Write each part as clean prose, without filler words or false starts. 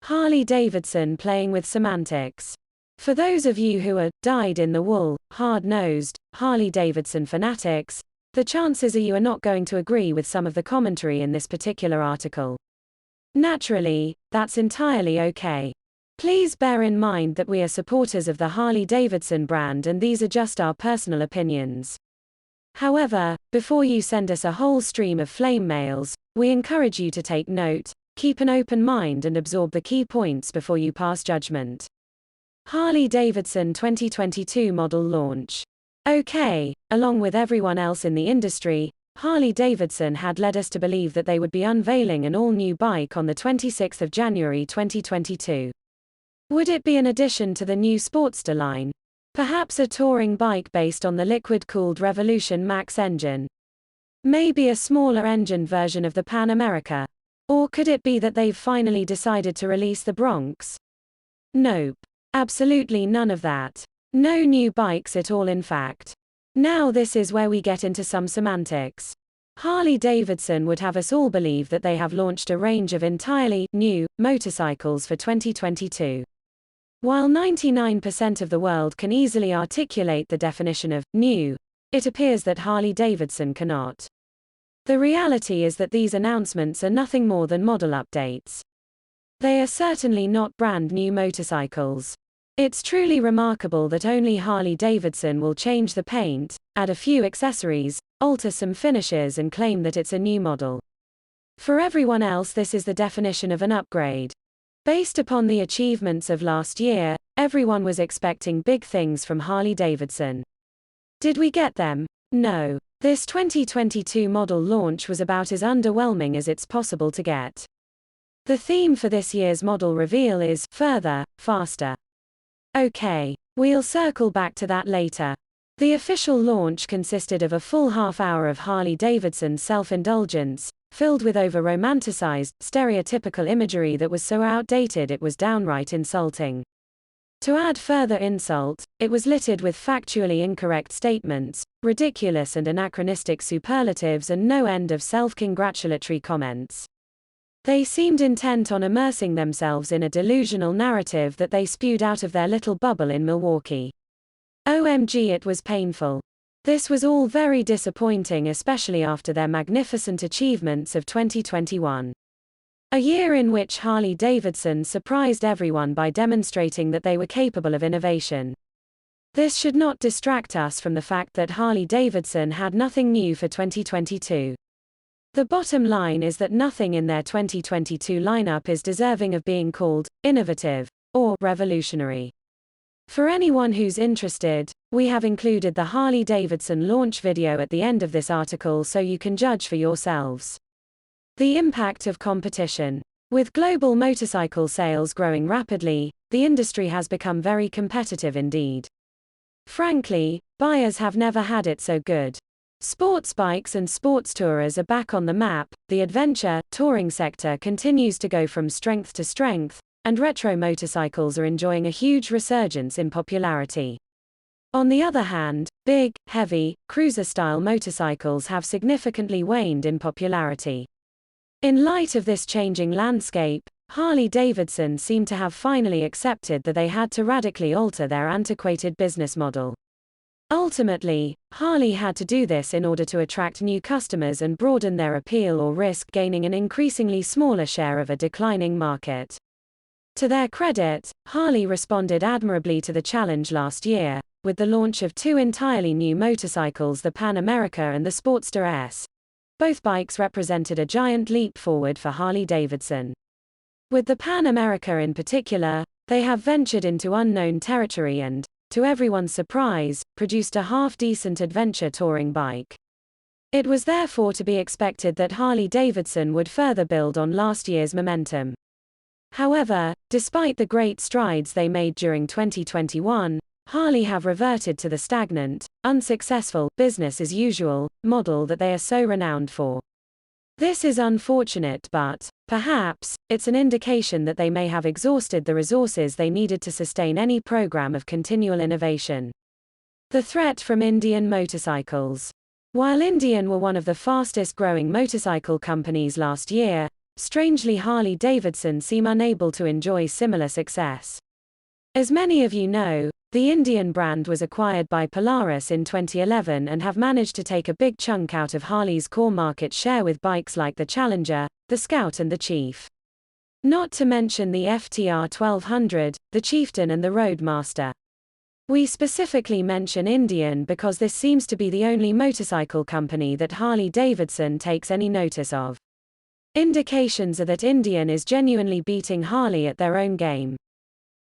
Harley-Davidson playing with semantics. For those of you who are dyed-in-the-wool, hard-nosed, Harley-Davidson fanatics, the chances are you are not going to agree with some of the commentary in this particular article. Naturally, that's entirely okay. Please bear in mind that we are supporters of the Harley-Davidson brand and these are just our personal opinions. However, before you send us a whole stream of flame mails, we encourage you to take note, keep an open mind and absorb the key points before you pass judgment. Harley-Davidson 2022 model launch. Okay, along with everyone else in the industry, Harley-Davidson had led us to believe that they would be unveiling an all-new bike on the 26th of January 2022. Would it be an addition to the new Sportster line? Perhaps a touring bike based on the liquid-cooled Revolution Max engine? Maybe a smaller engine version of the Pan America? Or could it be that they've finally decided to release the Bronx? Nope. Absolutely none of that. No new bikes at all in fact. Now this is where we get into some semantics. Harley-Davidson would have us all believe that they have launched a range of entirely new motorcycles for 2022. While 99% of the world can easily articulate the definition of new, it appears that Harley-Davidson cannot. The reality is that these announcements are nothing more than model updates. They are certainly not brand new motorcycles. It's truly remarkable that only Harley-Davidson will change the paint, add a few accessories, alter some finishes and claim that it's a new model. For everyone else, this is the definition of an upgrade. Based upon the achievements of last year, everyone was expecting big things from Harley-Davidson. Did we get them? No. This 2022 model launch was about as underwhelming as it's possible to get. The theme for this year's model reveal is further, faster. Okay, we'll circle back to that later. The official launch consisted of a full half-hour of Harley-Davidson self-indulgence, filled with over-romanticized, stereotypical imagery that was so outdated it was downright insulting. To add further insult, it was littered with factually incorrect statements, ridiculous and anachronistic superlatives and no end of self-congratulatory comments. They seemed intent on immersing themselves in a delusional narrative that they spewed out of their little bubble in Milwaukee. OMG, it was painful. This was all very disappointing, especially after their magnificent achievements of 2021. A year in which Harley-Davidson surprised everyone by demonstrating that they were capable of innovation. This should not distract us from the fact that Harley-Davidson had nothing new for 2022. The bottom line is that nothing in their 2022 lineup is deserving of being called innovative or revolutionary. For anyone who's interested, we have included the Harley-Davidson launch video at the end of this article so you can judge for yourselves. The impact of competition. With global motorcycle sales growing rapidly, the industry has become very competitive indeed. Frankly, buyers have never had it so good. Sports bikes and sports tourers are back on the map, the adventure, touring sector continues to go from strength to strength, and retro motorcycles are enjoying a huge resurgence in popularity. On the other hand, big, heavy, cruiser-style motorcycles have significantly waned in popularity. In light of this changing landscape, Harley-Davidson seemed to have finally accepted that they had to radically alter their antiquated business model. Ultimately, Harley had to do this in order to attract new customers and broaden their appeal or risk gaining an increasingly smaller share of a declining market. To their credit, Harley responded admirably to the challenge last year, with the launch of two entirely new motorcycles, the Pan America and the Sportster S. Both bikes represented a giant leap forward for Harley-Davidson. With the Pan America in particular, they have ventured into unknown territory and, to everyone's surprise, produced a half-decent adventure touring bike. It was therefore to be expected that Harley-Davidson would further build on last year's momentum. However, despite the great strides they made during 2021, Harley have reverted to the stagnant, unsuccessful, business-as-usual model that they are so renowned for. This is unfortunate, but, perhaps, it's an indication that they may have exhausted the resources they needed to sustain any program of continual innovation. The threat from Indian motorcycles. While Indian were one of the fastest growing motorcycle companies last year, strangely Harley-Davidson seem unable to enjoy similar success. As many of you know, the Indian brand was acquired by Polaris in 2011 and have managed to take a big chunk out of Harley's core market share with bikes like the Challenger, the Scout and the Chief. Not to mention the FTR 1200, the Chieftain and the Roadmaster. We specifically mention Indian because this seems to be the only motorcycle company that Harley-Davidson takes any notice of. Indications are that Indian is genuinely beating Harley at their own game.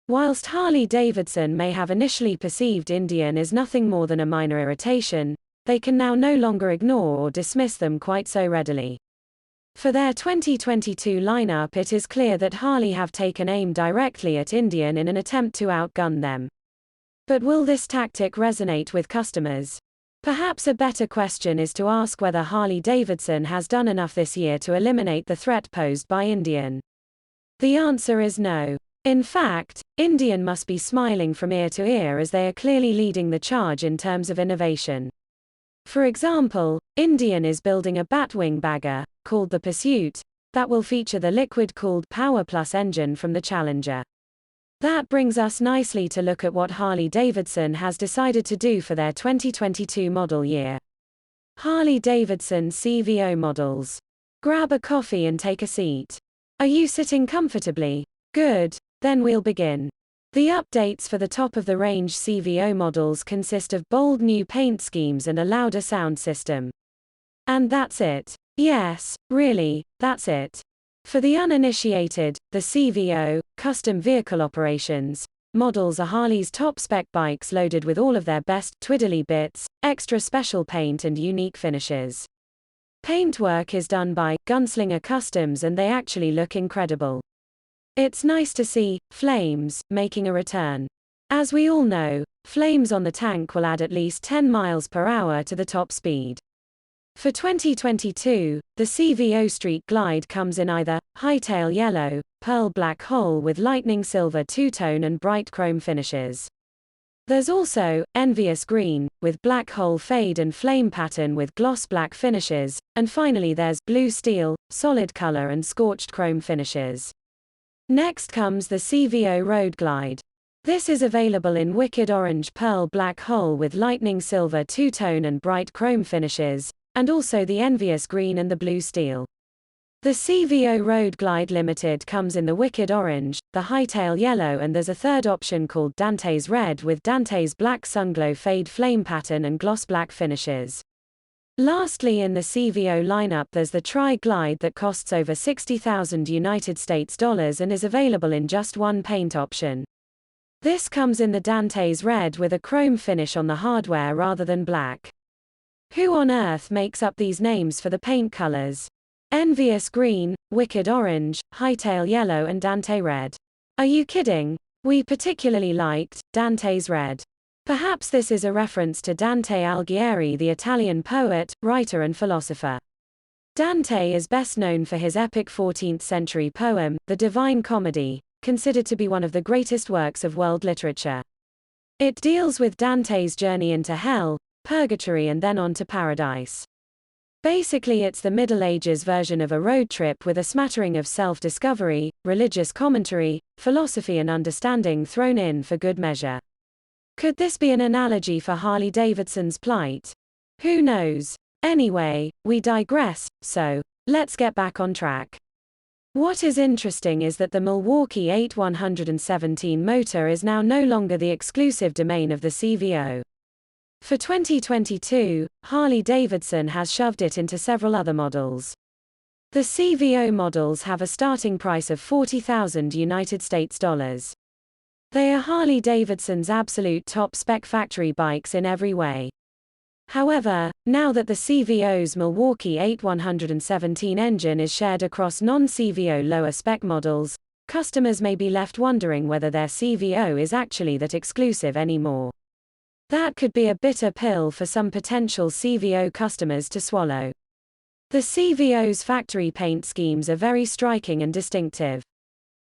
Whilst Harley-Davidson may have initially perceived Indian as nothing more than a minor irritation, they can now no longer ignore or dismiss them quite so readily. For their 2022 lineup, it is clear that Harley have taken aim directly at Indian in an attempt to outgun them. But will this tactic resonate with customers? Perhaps a better question is to ask whether Harley-Davidson has done enough this year to eliminate the threat posed by Indian. The answer is no. In fact, Indian must be smiling from ear to ear as they are clearly leading the charge in terms of innovation. For example, Indian is building a Batwing bagger, called the Pursuit, that will feature the liquid-cooled Power Plus engine from the Challenger. That brings us nicely to look at what Harley-Davidson has decided to do for their 2022 model year. Harley-Davidson CVO models. Grab a coffee and take a seat. Are you sitting comfortably? Good. Then we'll begin. The updates for the top-of-the-range CVO models consist of bold new paint schemes and a louder sound system. And that's it. Yes, really, that's it. For the uninitiated, the CVO, Custom Vehicle Operations, models are Harley's top-spec bikes loaded with all of their best twiddly bits, extra special paint and unique finishes. Paintwork is done by Gunslinger Customs and they actually look incredible. It's nice to see flames making a return. As we all know, flames on the tank will add at least 10 miles per hour to the top speed. For 2022, the CVO Street Glide comes in either hightail yellow, pearl black hull with lightning silver two-tone and bright chrome finishes. There's also envious green, with black hull fade and flame pattern with gloss black finishes, and finally there's blue steel, solid color and scorched chrome finishes. Next comes the CVO Road Glide. This is available in wicked orange pearl black hull with lightning silver two-tone and bright chrome finishes, and also the envious green and the blue steel. The CVO Road Glide Limited comes in the wicked orange, the hightail yellow and there's a third option called Dantes Red with Dantes black sunglow fade flame pattern and gloss black finishes. Lastly, in the CVO lineup there's the Tri-Glide that costs over $60,000 United States dollars and is available in just one paint option. This comes in the Dantes Red with a chrome finish on the hardware rather than black. Who on earth makes up these names for the paint colors? Envious Green, Wicked Orange, Hightail Yellow and Dante Red. Are you kidding? We particularly liked Dantes Red. Perhaps this is a reference to Dante Alighieri, the Italian poet, writer and philosopher. Dante is best known for his epic 14th-century poem, The Divine Comedy, considered to be one of the greatest works of world literature. It deals with Dante's journey into hell, purgatory and then on to paradise. Basically it's the Middle Ages version of a road trip with a smattering of self-discovery, religious commentary, philosophy and understanding thrown in for good measure. Could this be an analogy for Harley-Davidson's plight? Who knows? Anyway, we digress, so let's get back on track. What is interesting is that the Milwaukee 8117 motor is now no longer the exclusive domain of the CVO. For 2022, Harley-Davidson has shoved it into several other models. The CVO models have a starting price of $40,000 United States dollars. They are Harley-Davidson's absolute top-spec factory bikes in every way. However, now that the CVO's Milwaukee 8117 engine is shared across non-CVO lower-spec models, customers may be left wondering whether their CVO is actually that exclusive anymore. That could be a bitter pill for some potential CVO customers to swallow. The CVO's factory paint schemes are very striking and distinctive.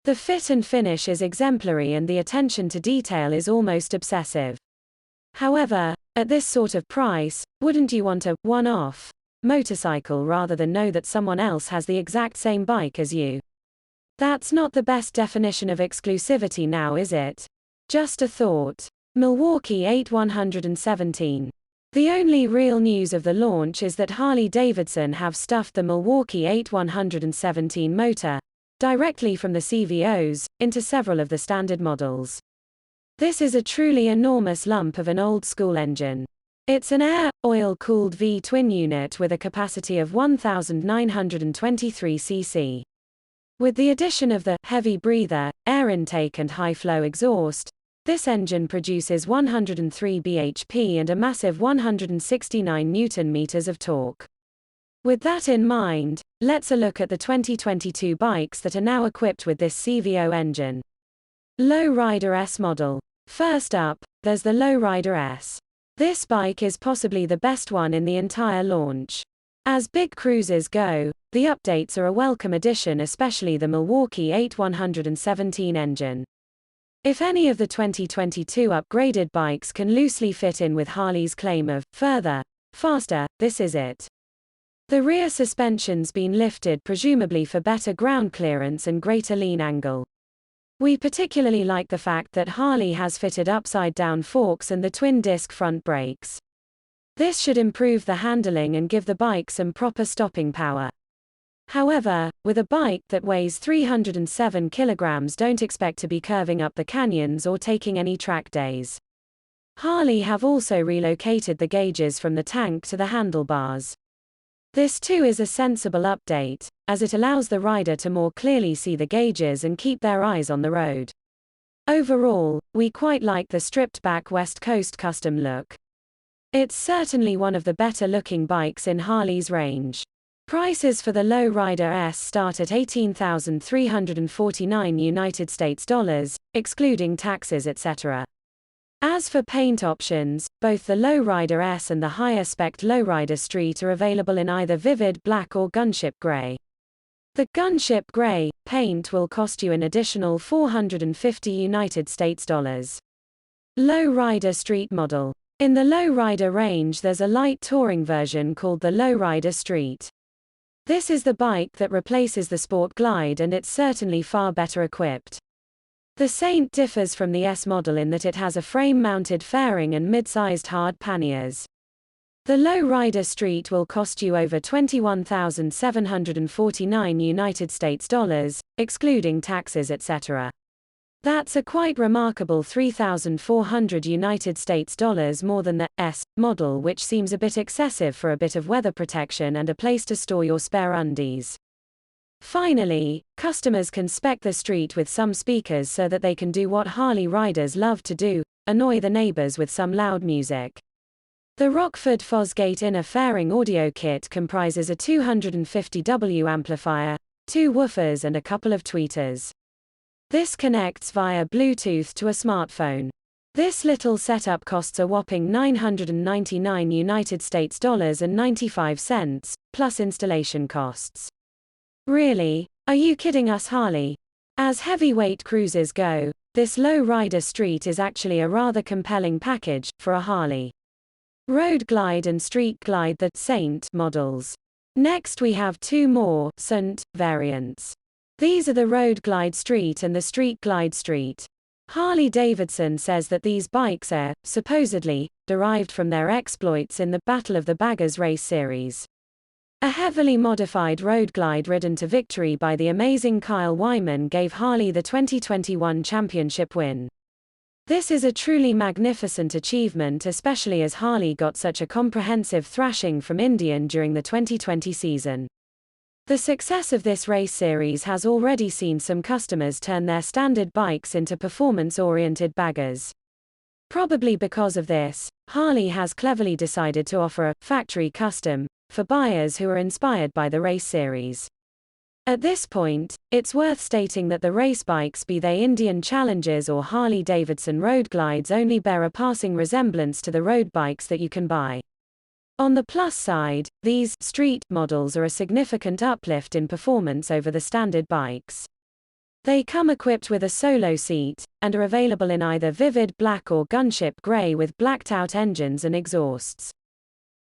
The fit and finish is exemplary and the attention to detail is almost obsessive. However, at this sort of price, wouldn't you want a one-off? motorcycle rather than know that someone else has the exact same bike as you. That's not the best definition of exclusivity now, is it? Just a thought. Milwaukee 8117. The only real news of the launch is that Harley-Davidson have stuffed the Milwaukee 8117 motor, directly from the CVOs, into several of the standard models. This is a truly enormous lump of an old-school engine. It's an air-oil-cooled V-twin unit with a capacity of 1,923 cc. With the addition of the heavy breather, air intake and high-flow exhaust, this engine produces 103 bhp and a massive 169 Nm of torque. With that in mind, let's look at the 2022 bikes that are now equipped with this CVO engine. Lowrider S model. First up, there's the Lowrider S. This bike is possibly the best one in the entire launch. As big cruisers go, the updates are a welcome addition, especially the Milwaukee 8117 engine. If any of the 2022 upgraded bikes can loosely fit in with Harley's claim of further, faster, this is it. The rear suspension's been lifted presumably for better ground clearance and greater lean angle. We particularly like the fact that Harley has fitted upside-down forks and the twin-disc front brakes. This should improve the handling and give the bike some proper stopping power. However, with a bike that weighs 307 kilograms, don't expect to be curving up the canyons or taking any track days. Harley have also relocated the gauges from the tank to the handlebars. This too is a sensible update, as it allows the rider to more clearly see the gauges and keep their eyes on the road. Overall, we quite like the stripped-back West Coast custom look. It's certainly one of the better-looking bikes in Harley's range. Prices for the Lowrider S start at $18,349 United States dollars, excluding taxes etc. As for paint options, both the Lowrider S and the higher-spec Lowrider Street are available in either vivid black or gunship gray. The gunship gray paint will cost you an additional $450 United States dollars. Lowrider Street model. In the Lowrider range, there's a light touring version called the Lowrider Street. This is the bike that replaces the Sport Glide, and it's certainly far better equipped. The Saint differs from the S model in that it has a frame-mounted fairing and mid-sized hard panniers. The Lowrider Street will cost you over $21,749 United States dollars, excluding taxes etc. That's a quite remarkable $3,400 United States dollars more than the S model, which seems a bit excessive for a bit of weather protection and a place to store your spare undies. Finally, customers can spec the Street with some speakers so that they can do what Harley riders love to do, annoy the neighbors with some loud music. The Rockford Fosgate inner fairing audio kit comprises a 250W amplifier, 2 woofers and a couple of tweeters. This connects via Bluetooth to a smartphone. This little setup costs a whopping $999 United States dollars and 95 cents, plus installation costs. Really? Are you kidding us, Harley? As heavyweight cruisers go, this Lowrider Street is actually a rather compelling package for a Harley. Road Glide and Street Glide, the Saint models. Next we have two more Saint variants. These are the Road Glide Street and the Street Glide Street. Harley-Davidson says that these bikes are, supposedly, derived from their exploits in the Battle of the Baggers race series. A heavily modified Road Glide ridden to victory by the amazing Kyle Wyman gave Harley the 2021 championship win. This is a truly magnificent achievement, especially as Harley got such a comprehensive thrashing from Indian during the 2020 season. The success of this race series has already seen some customers turn their standard bikes into performance-oriented baggers. Probably because of this, Harley has cleverly decided to offer a factory custom for buyers who are inspired by the race series. At this point, it's worth stating that the race bikes, be they Indian Challengers or Harley-Davidson Road Glides, only bear a passing resemblance to the road bikes that you can buy. On the plus side, these street models are a significant uplift in performance over the standard bikes. They come equipped with a solo seat, and are available in either vivid black or gunship gray with blacked out engines and exhausts.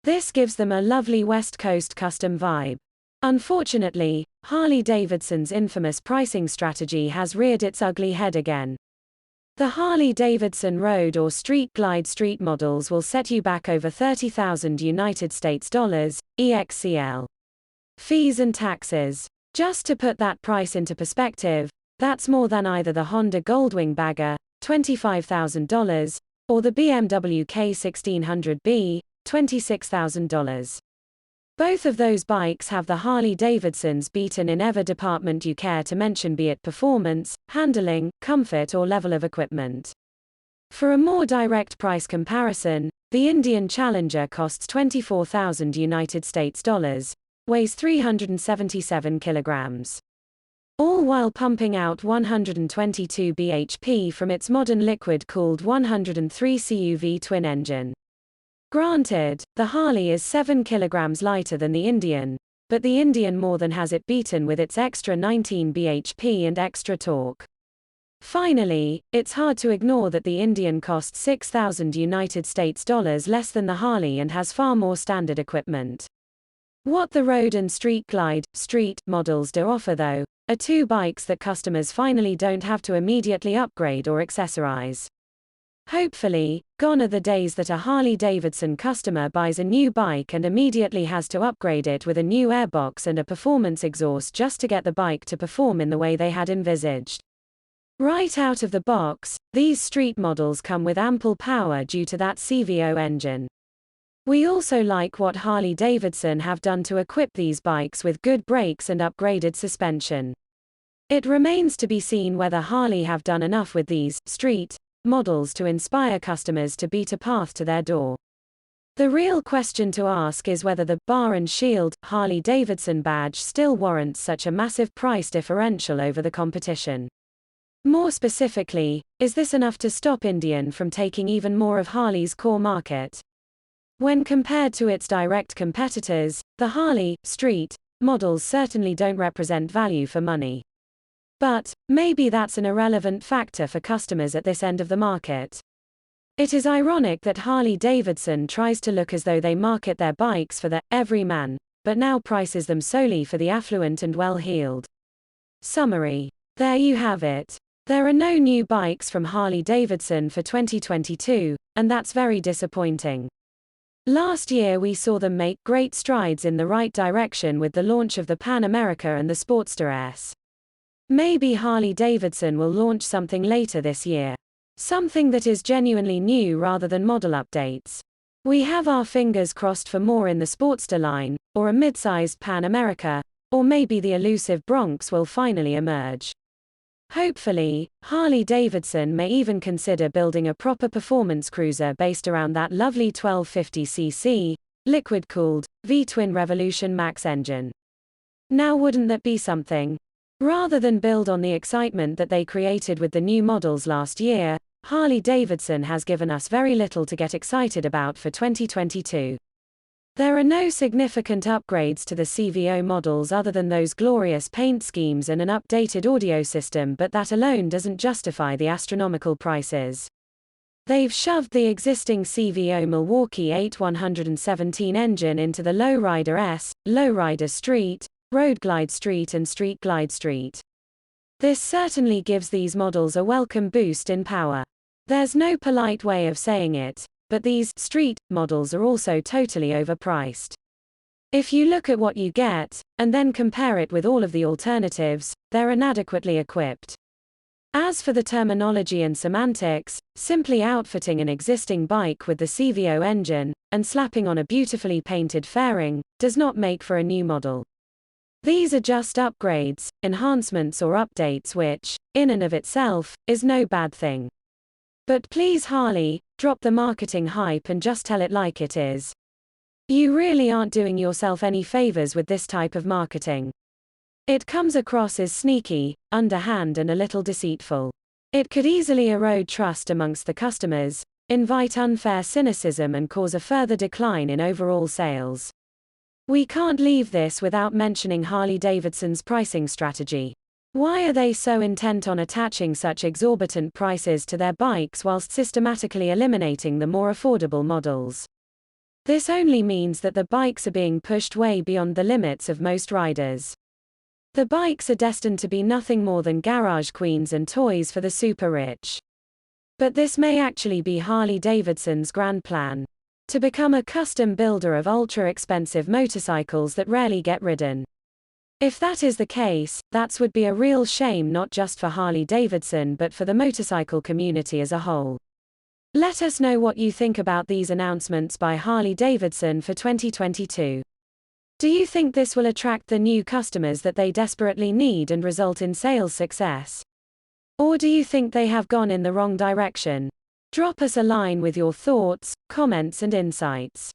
This gives them a lovely West Coast custom vibe. Unfortunately, Harley-Davidson's infamous pricing strategy has reared its ugly head again. The Harley-Davidson Road or Street Glide street models will set you back over $30,000 United States dollars, EXCL. Fees and taxes. Just to put that price into perspective, that's more than either the Honda Goldwing Bagger, $25,000, or the BMW K1600B, $26,000. Both of those bikes have the Harley-Davidson's beaten in every department you care to mention, be it performance, handling, comfort or level of equipment. For a more direct price comparison, the Indian Challenger costs $24,000 United States dollars, weighs 377 kilograms. All while pumping out 122 bhp from its modern liquid-cooled 103 CUV twin engine. Granted, the Harley is 7 kilograms lighter than the Indian, but the Indian more than has it beaten with its extra 19 bhp and extra torque. Finally, it's hard to ignore that the Indian costs $6,000 United States dollars less than the Harley and has far more standard equipment. What the Road and Street Glide street models do offer, though, are two bikes that customers finally don't have to immediately upgrade or accessorize. Hopefully, gone are the days that a Harley-Davidson customer buys a new bike and immediately has to upgrade it with a new airbox and a performance exhaust just to get the bike to perform in the way they had envisaged. Right out of the box, these street models come with ample power due to that CVO engine. We also like what Harley-Davidson have done to equip these bikes with good brakes and upgraded suspension. It remains to be seen whether Harley have done enough with these street models to inspire customers to beat a path to their door. The real question to ask is whether the Bar and Shield Harley-Davidson badge still warrants such a massive price differential over the competition. More specifically, is this enough to stop Indian from taking even more of Harley's core market? When compared to its direct competitors, the Harley street models certainly don't represent value for money. But maybe that's an irrelevant factor for customers at this end of the market. It is ironic that Harley-Davidson tries to look as though they market their bikes for the everyman, but now prices them solely for the affluent and well-heeled. Summary. There you have it. There are no new bikes from Harley-Davidson for 2022, and that's very disappointing. Last year we saw them make great strides in the right direction with the launch of the Pan America and the Sportster S. Maybe Harley-Davidson will launch something later this year. Something that is genuinely new rather than model updates. We have our fingers crossed for more in the Sportster line, or a mid-sized Pan America, or maybe the elusive Bronx will finally emerge. Hopefully, Harley-Davidson may even consider building a proper performance cruiser based around that lovely 1250cc, liquid-cooled, V-twin Revolution Max engine. Now wouldn't that be something? Rather than build on the excitement that they created with the new models last year, Harley-Davidson has given us very little to get excited about for 2022. There are no significant upgrades to the CVO models other than those glorious paint schemes and an updated audio system, but that alone doesn't justify the astronomical prices. They've shoved the existing CVO Milwaukee 8117 engine into the Lowrider S, Lowrider Street, Road Glide Street and Street Glide Street. This certainly gives these models a welcome boost in power. There's no polite way of saying it, but these street models are also totally overpriced. If you look at what you get, and then compare it with all of the alternatives, they're inadequately equipped. As for the terminology and semantics, simply outfitting an existing bike with the CVO engine, and slapping on a beautifully painted fairing, does not make for a new model. These are just upgrades, enhancements or updates which, in and of itself, is no bad thing. But please Harley, drop the marketing hype and just tell it like it is. You really aren't doing yourself any favors with this type of marketing. It comes across as sneaky, underhand and a little deceitful. It could easily erode trust amongst the customers, invite unfair cynicism and cause a further decline in overall sales. We can't leave this without mentioning Harley-Davidson's pricing strategy. Why are they so intent on attaching such exorbitant prices to their bikes whilst systematically eliminating the more affordable models? This only means that the bikes are being pushed way beyond the limits of most riders. The bikes are destined to be nothing more than garage queens and toys for the super rich. But this may actually be Harley-Davidson's grand plan: to become a custom builder of ultra-expensive motorcycles that rarely get ridden. If that is the case, that would be a real shame, not just for Harley-Davidson but for the motorcycle community as a whole. Let us know what you think about these announcements by Harley-Davidson for 2022. Do you think this will attract the new customers that they desperately need and result in sales success? Or do you think they have gone in the wrong direction? Drop us a line with your thoughts, comments and insights.